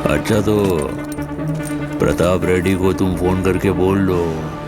अच्छा तो प्रताप रेड्डी को तुम फोन करके बोल लो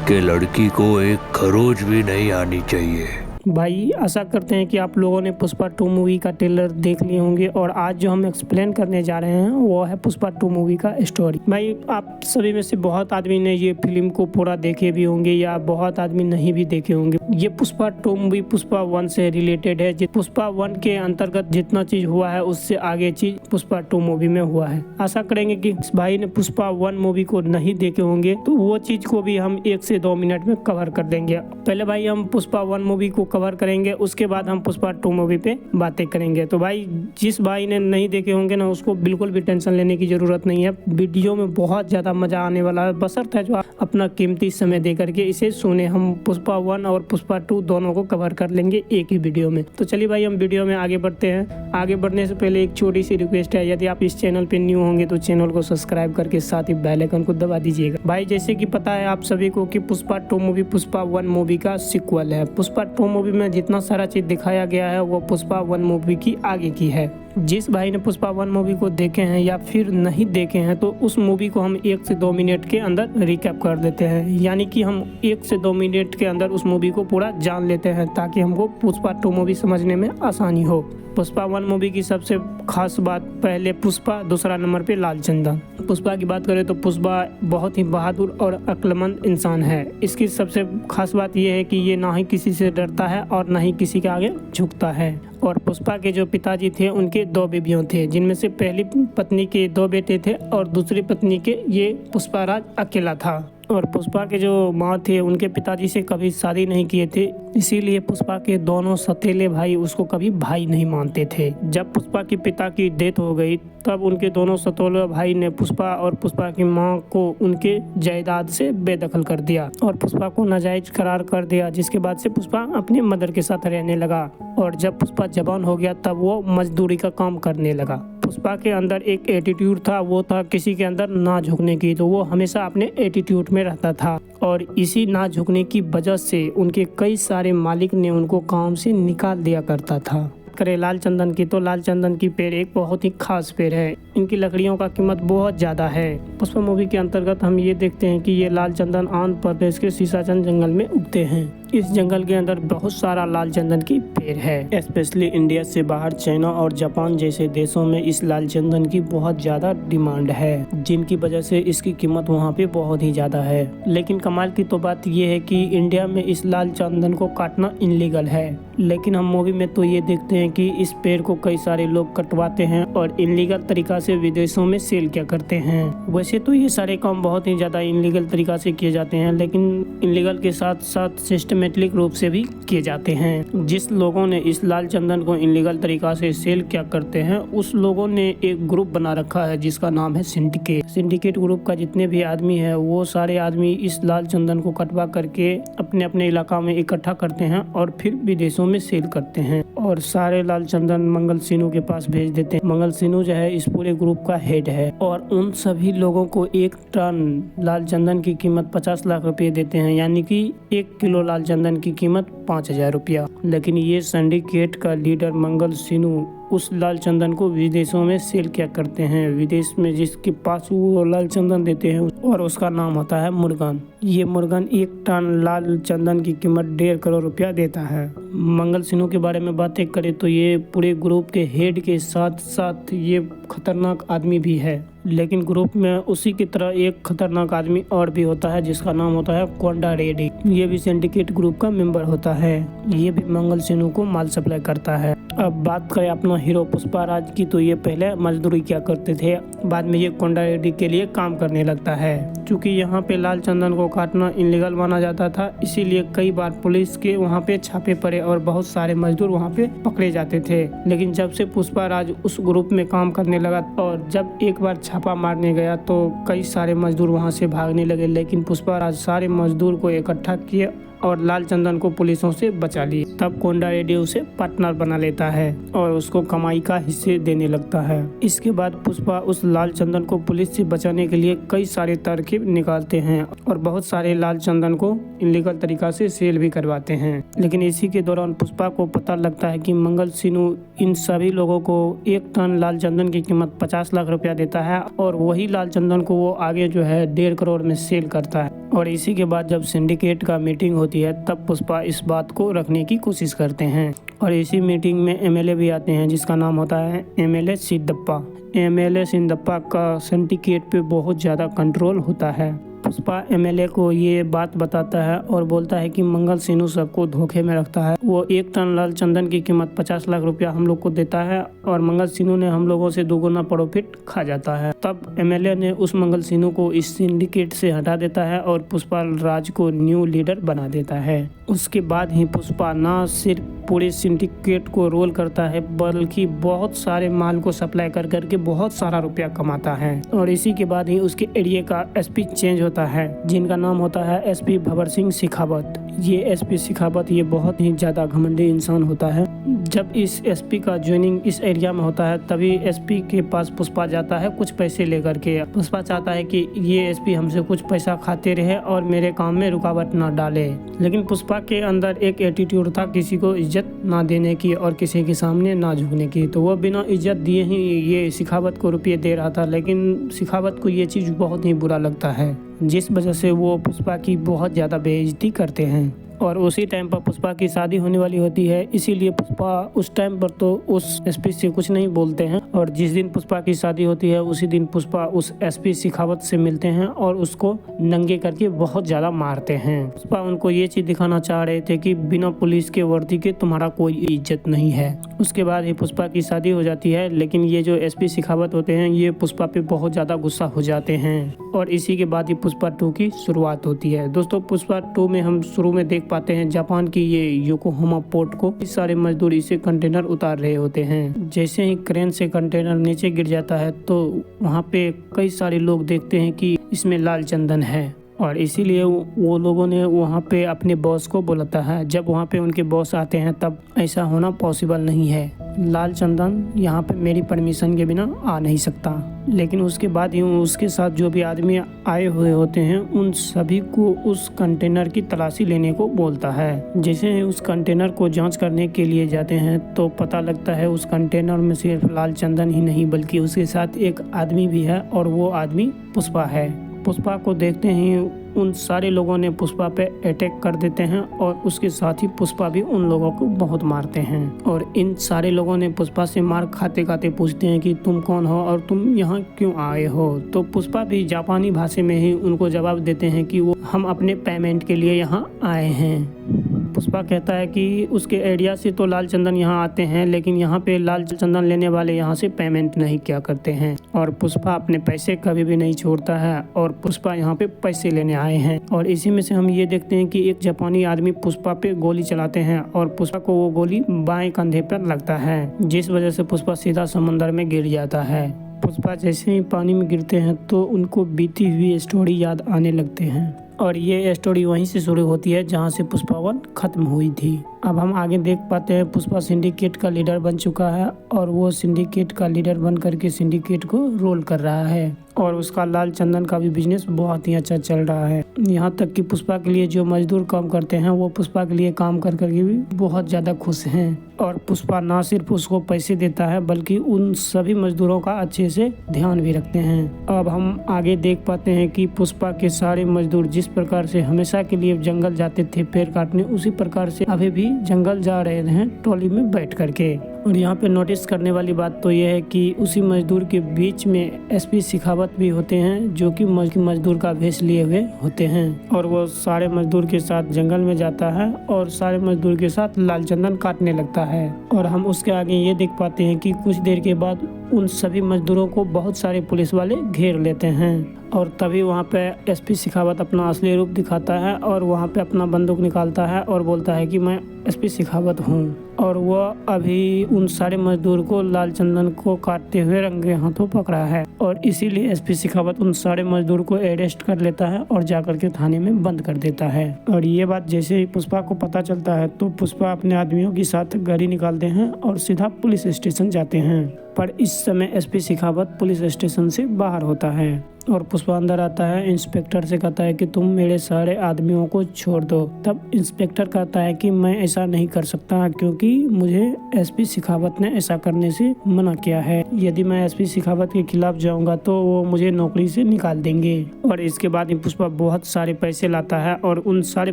कि लड़की को एक खरोच भी नहीं आनी चाहिए। भाई आशा करते हैं कि आप लोगों ने पुष्पा 2 मूवी का ट्रेलर देख लिए होंगे और आज जो हम एक्सप्लेन करने जा रहे हैं वो है पुष्पा 2 मूवी का स्टोरी। भाई आप सभी में से बहुत आदमी ने ये फिल्म को पूरा देखे भी होंगे या बहुत आदमी नहीं भी देखे होंगे। ये पुष्पा 2 मूवी पुष्पा 1 से रिलेटेड है। पुष्पा 1 के अंतर्गत जितना चीज हुआ है उससे आगे चीज पुष्पा 2 मूवी में हुआ है। आशा करेंगे कि इस भाई ने पुष्पा 1 मूवी को नहीं देखे होंगे तो वो चीज को भी हम 1 से 2 मिनट में कवर कर देंगे। पहले भाई हम पुष्पा 1 मूवी को कवर करेंगे, उसके बाद हम पुष्पा 2 मूवी पे बातें करेंगे। तो भाई जिस भाई ने नहीं देखे होंगे ना उसको बिल्कुल भी टेंशन लेने की जरूरत नहीं है। वीडियो में बहुत ज्यादा मजा आने वाला है, बशर्ते जो अपना कीमती समय दे करके इसे सुने। हम पुष्पा 1 और पुष्पा 2 दोनों को कवर कर लेंगे एक ही वीडियो में। तो चलिए भाई हम वीडियो में आगे बढ़ते हैं। आगे बढ़ने से पहले एक छोटी सी रिक्वेस्ट है, यदि आप इस चैनल पे न्यू होंगे तो चैनल को सब्सक्राइब करके साथ ही बेल आइकन को दबा दीजिएगा। भाई जैसे कि पता है आप सभी को कि पुष्पा 2 मूवी पुष्पा 1 मूवी का सीक्वल है। पुष्पा 2 मूवी में जितना सारा चीज दिखाया गया है वो पुष्पा 1 मूवी की आगे की है। जिस भाई ने पुष्पा 1 मूवी को देखे हैं या फिर नहीं देखे हैं तो उस मूवी को हम 1 से 2 मिनट के अंदर रिकैप कर देते हैं, यानी कि हम 1 से 2 मिनट के अंदर उस मूवी को पूरा जान लेते हैं ताकि हमको पुष्पा 2 मूवी समझने में आसानी हो। पुष्पा 1 मूवी की सबसे खास बात, पहले पुष्पा, दूसरा नंबर पे लाल चंदन। पुष्पा की बात करें तो पुष्पा बहुत ही बहादुर और अक्लमंद इंसान है। इसकी सबसे खास बात यह है कि ये ना ही किसी से डरता है और ना ही किसी के आगे झुकता है। और पुष्पा के जो पिताजी थे उनके 2 बीवियों थे, जिनमें से पहली पत्नी के 2 बेटे थे और दूसरी पत्नी के ये पुष्पा राज अकेला था। और पुष्पा के जो माँ थे उनके पिताजी से कभी शादी नहीं किए थे, इसीलिए पुष्पा के दोनों सौतेले भाई उसको कभी भाई नहीं मानते थे। जब पुष्पा के पिता की डेथ हो गई तब उनके दोनों सौतेले भाई ने पुष्पा और पुष्पा की माँ को उनके जायदाद से बेदखल कर दिया और पुष्पा को नाजायज करार कर दिया, जिसके बाद से पुष्पा अपनी मदर के साथ रहने लगा। और जब पुष्पा जवान हो गया तब वो मजदूरी का काम करने लगा। पुष्पा के अंदर एक एटीट्यूड था, वो था किसी के अंदर ना झुकने की, तो वो हमेशा अपने एटीट्यूड में रहता था और इसी ना झुकने की वजह से उनके कई सारे मालिक ने उनको काम से निकाल दिया करता था। करें लाल चंदन की तो लाल चंदन की पेड़ एक बहुत ही खास पेड़ है। इनकी लकड़ियों का कीमत बहुत ज़्यादा है। पुष्पा मूवी के अंतर्गत हम ये देखते हैं कि ये लाल चंदन आंध्र प्रदेश के सीसाचंद जंगल में उगते हैं। इस जंगल के अंदर बहुत सारा लाल चंदन की पेड़ है। स्पेशली इंडिया से बाहर चाइना और जापान जैसे देशों में इस लाल चंदन की बहुत ज़्यादा डिमांड है, जिनकी वजह से इसकी कीमत वहाँ पे बहुत ही ज़्यादा है। लेकिन कमाल की तो बात ये है कि इंडिया में इस लाल चंदन को काटना इनलीगल है, लेकिन हम मूवी में तो ये देखते हैं कि इस पेड़ को कई सारे लोग कटवाते हैं और इनलीगल तरीका से विदेशों में सेल किया करते हैं। वैसे तो ये सारे काम बहुत ही ज़्यादा इनलीगल तरीका से किए जाते हैं, लेकिन इनलीगल के साथ साथ सिस्टमेटिक रूप से भी किए जाते हैं। जिस लोगों ने इस लाल चंदन को इनलीगल तरीका से सेल किया करते हैं उस लोगों ने एक ग्रुप बना रखा है जिसका नाम है सिंडिकेट। सिंडिकेट ग्रुप का जितने भी आदमी है वो सारे आदमी इस लाल चंदन को कटवा करके अपने अपने इलाका में इकट्ठा करते हैं और फिर विदेशों में सेल करते हैं और सारे लाल चंदन मंगल सिन्हू के पास भेज देते हैं। मंगल सिन्हू जो है इस पूरे ग्रुप का हेड है और उन सभी लोगों को 1 टन लाल चंदन की कीमत 50 लाख रुपए देते हैं, यानी कि 1 किलो लाल चंदन की कीमत 5000 रुपया। लेकिन ये सिंडिकेट का लीडर मंगल सिन्हू उस लाल चंदन को विदेशों में सेल किया करते हैं। विदेश में जिसके पास वो लाल चंदन देते हैं और उसका नाम होता है मुर्गन। ये मुर्गन 1 टन लाल चंदन की कीमत 1.5 करोड़ रुपया देता है। मंगल सिन्हू के बारे में बातें करें तो ये पूरे ग्रुप के हेड के साथ साथ ये खतरनाक आदमी भी है, लेकिन ग्रुप में उसी की तरह एक खतरनाक आदमी और भी होता है जिसका नाम होता है कोंडा रेड्डी। ये भी सिंडिकेट ग्रुप का मेंबर होता है। ये भी मंगल सिन्हू को माल सप्लाई करता है। अब बात करें अपना हीरो पुष्पा राज की तो ये पहले मजदूरी किया करते थे, बाद में ये कोंडा रेड्डी के लिए काम करने लगता है। क्योंकि यहाँ पे लाल चंदन को काटना इनलीगल माना जाता था, इसीलिए कई बार पुलिस के वहाँ पे छापे पड़े और बहुत सारे मजदूर वहाँ पे पकड़े जाते थे। लेकिन जब से पुष्पा राज उस ग्रुप में काम करने लगा और जब एक बार छापा मारने गया तो कई सारे मजदूर वहाँ से भागने लगे, लेकिन पुष्पा राज सारे मजदूर को इकट्ठा किए और लाल चंदन को पुलिसों से बचा लिया। तब कोंडा रेड्डी उसे पार्टनर बना लेता है और उसको कमाई का हिस्से देने लगता है। इसके बाद पुष्पा उस लाल चंदन को पुलिस से बचाने के लिए कई सारे तरकीब निकालते हैं और बहुत सारे लाल चंदन को इनलीगल तरीका से सेल भी करवाते हैं। लेकिन इसी के दौरान पुष्पा को पता लगता है कि मंगल सिन्हू इन सभी लोगों को 1 टन लाल चंदन की कीमत 50 लाख रुपया देता है और वही लाल चंदन को वो आगे जो है 1.5 करोड़ में सेल करता है। और इसी के बाद जब सिंडिकेट का मीटिंग होती है तब पुष्पा इस बात को रखने की कोशिश करते हैं और इसी मीटिंग में एमएलए भी आते हैं जिसका नाम होता है एमएलए सिद्धप्पा। एमएलए सिद्धप्पा का सिंडिकेट पे बहुत ज़्यादा कंट्रोल होता है। पुष्पा एमएलए को ये बात बताता है और बोलता है कि मंगल सिन्हू सबको धोखे में रखता है। वो 1 टन लाल चंदन की कीमत 50 लाख रुपया हम लोग को देता है और मंगल सिन्हू ने हम लोगों से 2 गुना प्रॉफिट खा जाता है। तब एमएलए ने उस मंगल सिन्हू को इस सिंडिकेट से हटा देता है और पुष्पा राज को न्यू लीडर बना देता है। उसके बाद ही पुष्पा न सिर्फ पूरे सिंडिकेट को रोल करता है बल्कि बहुत सारे माल को सप्लाई कर करके बहुत सारा रुपया कमाता है। और इसी के बाद ही उसके एरिया का एसपी चेंज होता है जिनका नाम होता है एसपी भवर सिंह शेखावत। ये एसपी शेखावत ये बहुत ही ज़्यादा घमंडी इंसान होता है। जब इस एसपी का ज्वाइनिंग इस एरिया में होता है तभी एसपी के पास पुष्पा जाता है कुछ पैसे लेकर के। पुष्पा चाहता है कि ये एसपी हमसे कुछ पैसा खाते रहे और मेरे काम में रुकावट ना डाले। लेकिन पुष्पा के अंदर एक एटीट्यूड था किसी को इज्जत ना देने की और किसी के सामने ना झुकने की। तो वो बिना इज्जत दिए ही ये शेखावत को रुपये दे रहा था। लेकिन शेखावत को ये चीज़ बहुत ही बुरा लगता है जिस वजह से वो पुष्पा की बहुत ज़्यादा बेइज्जती करते हैं। और उसी टाइम पर पुष्पा की शादी होने वाली होती है इसीलिए पुष्पा उस टाइम पर तो उस एसपी से कुछ नहीं बोलते हैं। और जिस दिन पुष्पा की शादी होती है उसी दिन पुष्पा उस एसपी शेखावत से मिलते हैं और उसको नंगे करके बहुत ज़्यादा मारते हैं। पुष्पा उनको ये चीज़ दिखाना चाह रहे थे कि बिना पुलिस के वर्दी के तुम्हारा कोई इज्जत नहीं है। उसके बाद ही पुष्पा की शादी हो जाती है लेकिन ये जो एसपी शेखावत होते हैं ये पुष्पा पे बहुत ज़्यादा गुस्सा हो जाते हैं और इसी के बाद ही पुष्पा 2 की शुरुआत होती है। दोस्तों पुष्पा 2 में हम शुरू में देख पाते हैं जापान की ये योकोहामा पोर्ट को सारे मजदूर इसे कंटेनर उतार रहे होते हैं। जैसे ही क्रेन से कंटेनर नीचे गिर जाता है तो वहाँ पे कई सारे लोग देखते हैं कि इसमें लाल चंदन है और इसीलिए वो लोगों ने वहाँ पे अपने बॉस को बुलाता है। जब वहाँ पे उनके बॉस आते हैं तब ऐसा होना पॉसिबल नहीं है, लाल चंदन यहाँ पे मेरी परमिशन के बिना आ नहीं सकता। लेकिन उसके बाद ही उसके साथ जो भी आदमी आए हुए होते हैं उन सभी को उस कंटेनर की तलाशी लेने को बोलता है। जैसे ही उस कंटेनर को जांच करने के लिए जाते हैं तो पता लगता है उस कंटेनर में सिर्फ लाल चंदन ही नहीं बल्कि उसके साथ एक आदमी भी है और वो आदमी पुष्पा है। पुष्पा को देखते ही उन सारे लोगों ने पुष्पा पे अटैक कर देते हैं और उसके साथ ही पुष्पा भी उन लोगों को बहुत मारते हैं। और इन सारे लोगों ने पुष्पा से मार खाते खाते पूछते हैं कि तुम कौन हो और तुम यहाँ क्यों आए हो। तो पुष्पा भी जापानी भाषा में ही उनको जवाब देते हैं कि वो हम अपने पेमेंट के लिए यहाँ आए हैं। पुष्पा कहता है कि उसके एरिया से तो लाल चंदन यहाँ आते हैं लेकिन यहाँ पे लाल चंदन लेने वाले यहाँ से पेमेंट नहीं किया करते हैं। और पुष्पा अपने पैसे कभी भी नहीं छोड़ता है और पुष्पा यहाँ पे पैसे लेने आए हैं। और इसी में से हम ये देखते हैं कि एक जापानी आदमी पुष्पा पे गोली चलाते हैं और पुष्पा को वो गोली बाएं कंधे पर लगता है जिस वजह से पुष्पा सीधा समंदर में गिर जाता है। पुष्पा जैसे ही पानी में गिरते हैं तो उनको बीती हुई स्टोरी याद आने लगते हैं और ये स्टोरी वहीं से शुरू होती है जहाँ से पुष्पा 1 खत्म हुई थी। अब हम आगे देख पाते हैं पुष्पा सिंडिकेट का लीडर बन चुका है और वो सिंडिकेट का लीडर बन करके सिंडिकेट को रोल कर रहा है और उसका लाल चंदन का भी बिजनेस बहुत ही अच्छा चल रहा है। यहाँ तक कि पुष्पा के लिए जो मजदूर काम करते हैं वो पुष्पा के लिए काम कर करके भी बहुत ज़्यादा खुश हैं और पुष्पा ना सिर्फ उसको पैसे देता है बल्कि उन सभी मजदूरों का अच्छे से ध्यान भी रखते हैं। अब हम आगे देख पाते हैं कि पुष्पा के सारे मजदूर जिस प्रकार से हमेशा के लिए जंगल जाते थे पेड़ काटने उसी प्रकार से अभी भी जंगल जा रहे हैं ट्रॉली में बैठ करके। और यहाँ पे नोटिस करने वाली बात तो यह है कि उसी मजदूर के बीच में एसपी शेखावत भी होते हैं जो कि मजदूर का भेष लिए हुए होते हैं और वो सारे मजदूर के साथ जंगल में जाता है और सारे मजदूर के साथ लाल चंदन काटने लगता है। और हम उसके आगे ये देख पाते हैं कि कुछ देर के बाद उन सभी मजदूरों को बहुत सारे पुलिस वाले घेर लेते हैं और तभी वहाँ पे एसपी शेखावत अपना असली रूप दिखाता है और वहाँ पे अपना बंदूक निकालता है और बोलता है कि मैं एसपी शेखावत हूँ। और वह अभी उन सारे मजदूर को लाल चंदन को काटते हुए रंगे हाथों पकड़ा है और इसीलिए एसपी शेखावत उन सारे मजदूर को अरेस्ट कर लेता है और जाकर के थाने में बंद कर देता है। और ये बात जैसे ही पुष्पा को पता चलता है तो पुष्पा अपने आदमियों के साथ गाड़ी निकालते हैं और सीधा पुलिस स्टेशन जाते हैं। पर इस समय एसपी शेखावत पुलिस स्टेशन से बाहर होता है और पुष्पा अंदर आता है। इंस्पेक्टर से कहता है कि तुम मेरे सारे आदमियों को छोड़ दो। तब इंस्पेक्टर कहता है कि मैं ऐसा नहीं कर सकता क्योंकि मुझे एसपी शेखावत ने ऐसा करने से मना किया है। यदि मैं एसपी शेखावत के खिलाफ जाऊंगा तो वो मुझे नौकरी से निकाल देंगे। और इसके बाद पुष्पा बहुत सारे पैसे लाता है और उन सारे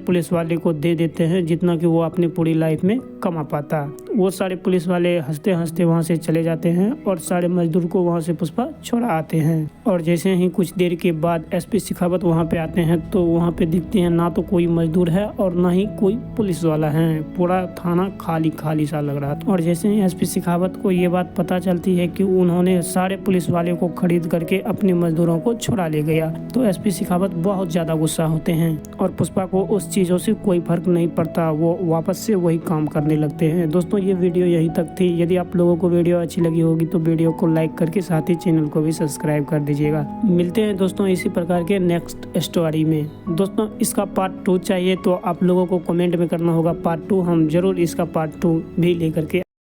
पुलिस वाले को दे देते हैं जितना कि वो अपनी पूरी लाइफ में कमा पाता। वो सारे पुलिस वाले हंसते हंसते वहाँ से चले जाते हैं और सारे मजदूर को वहाँ से पुष्पा छोड़ा आते हैं। और जैसे ही कुछ देर के बाद एसपी शेखावत वहाँ पे आते हैं तो वहाँ पे दिखते हैं ना तो कोई मजदूर है और ना ही कोई पुलिस वाला है। पूरा थाना खाली खाली सा लग रहा था। और जैसे ही एसपी शेखावत को ये बात पता चलती है कि उन्होंने सारे पुलिस वाले को खरीद करके अपने मजदूरों को छुड़ा ले गया तो एसपी शेखावत बहुत ज्यादा गुस्सा होते हैं और पुष्पा को उस चीजों से कोई फर्क नहीं पड़ता। वो वापस से वही काम करने लगते हैं। दोस्तों ये वीडियो यहीं तक थी। यदि आप लोगों को वीडियो अच्छी लगी होगी तो वीडियो को लाइक करके साथ ही चैनल को भी सब्सक्राइब कर दीजिएगा। मिलते हैं दोस्तों इसी प्रकार के नेक्स्ट स्टोरी में। दोस्तों इसका पार्ट 2 चाहिए तो आप लोगों को कमेंट में करना होगा पार्ट 2। हम जरूर इसका पार्ट 2 भी लेकर के